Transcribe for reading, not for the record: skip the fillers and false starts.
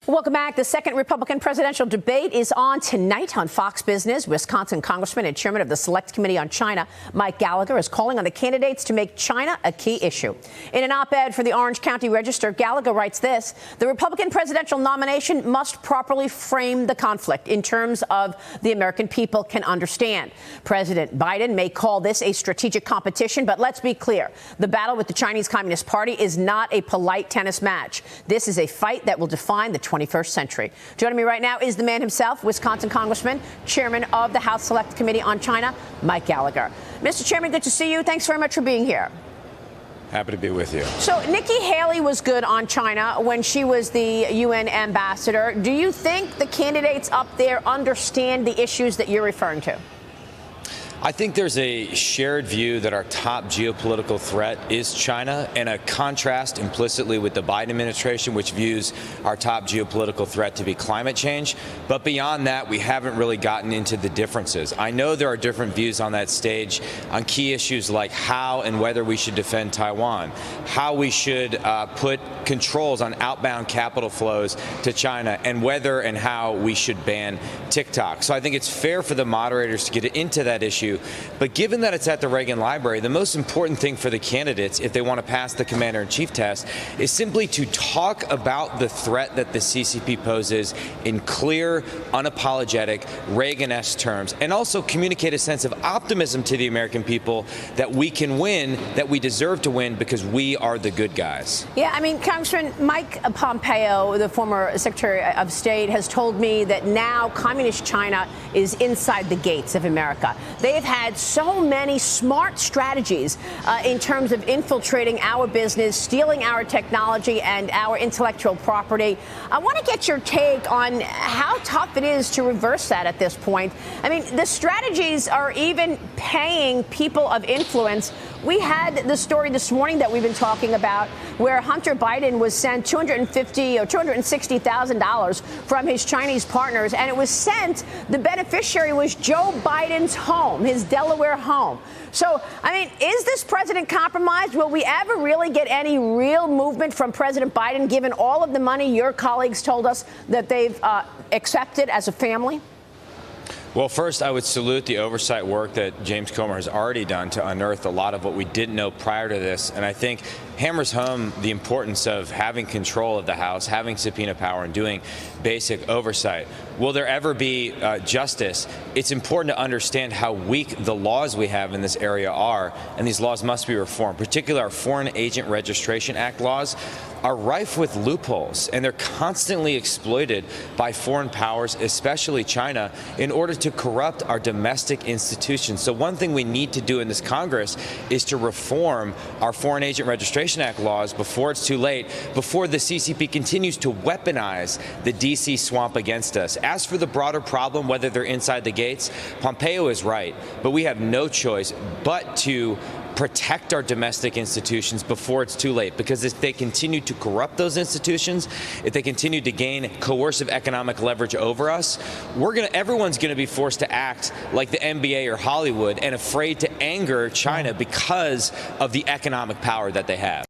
Welcome back. The second Republican presidential debate is on tonight on Fox Business. Wisconsin Congressman and chairman of the Select Committee on China, Mike Gallagher, is calling on the candidates to make China a key issue. In an op-ed for the Orange County Register, Gallagher writes this: the Republican presidential nomination must properly frame the conflict in terms of the American people can understand. President Biden may call this a strategic competition, but let's be clear. The battle with the Chinese Communist Party is not a polite tennis match. This is a fight that will define the 21st century. Joining me right now is the man himself, Wisconsin Congressman, chairman of the House Select Committee on China, Mike Gallagher. Mr. Chairman, good to see you. Thanks very much for being here. Happy to be with you. So Nikki Haley was good on China when she was the UN ambassador. Do you think the candidates up there understand the issues that you're referring to? I think there's a shared view that our top geopolitical threat is China, and a contrast implicitly with the Biden administration, which views our top geopolitical threat to be climate change. But beyond that, we haven't really gotten into the differences. I know there are different views on that stage on key issues like how and whether we should defend Taiwan, how we should put controls on outbound capital flows to China, and whether and how we should ban TikTok. So I think it's fair for the moderators to get into that issue. But given that it's at the Reagan Library, the most important thing for the candidates, if they want to pass the commander-in-chief test, is simply to talk about the threat that the CCP poses in clear, unapologetic, Reagan-esque terms, and also communicate a sense of optimism to the American people that we can win, that we deserve to win, because we are the good guys. Yeah, I mean, Congressman Mike Pompeo, the former Secretary of State, has told me that now communist China is inside the gates of America. They've had so many smart strategies in terms of infiltrating our business, stealing our technology and our intellectual property. I want to get your take on how tough it is to reverse that at this point. I mean, the strategies are even paying people of influence. We had the story this morning that we've been talking about where Hunter Biden was sent $250,000 or $260,000 from his Chinese partners, and it was sent, the beneficiary was Joe Biden's home, his Delaware home. So, I mean, is this president compromised? Will we ever really get any real movement from President Biden, given all of the money your colleagues told us that they've accepted as a family? Well, first, I would salute the oversight work that James Comer has already done to unearth a lot of what we didn't know prior to this. And I think hammers home the importance of having control of the House, having subpoena power, and doing basic oversight. Will there ever be justice? It's important to understand how weak the laws we have in this area are, and these laws must be reformed. Particularly our Foreign Agent Registration Act laws are rife with loopholes, and they're constantly exploited by foreign powers, especially China, in order to corrupt our domestic institutions. So one thing we need to do in this Congress is to reform our Foreign Agent Registration Act laws before it's too late, before the CCP continues to weaponize the D.C. swamp against us. As for the broader problem, whether they're inside the gates, Pompeo is right, but we have no choice but to protect our domestic institutions before it's too late, because if they continue to corrupt those institutions, if they continue to gain coercive economic leverage over us, everyone's going to be forced to act like the NBA or Hollywood and afraid to anger China because of the economic power that they have.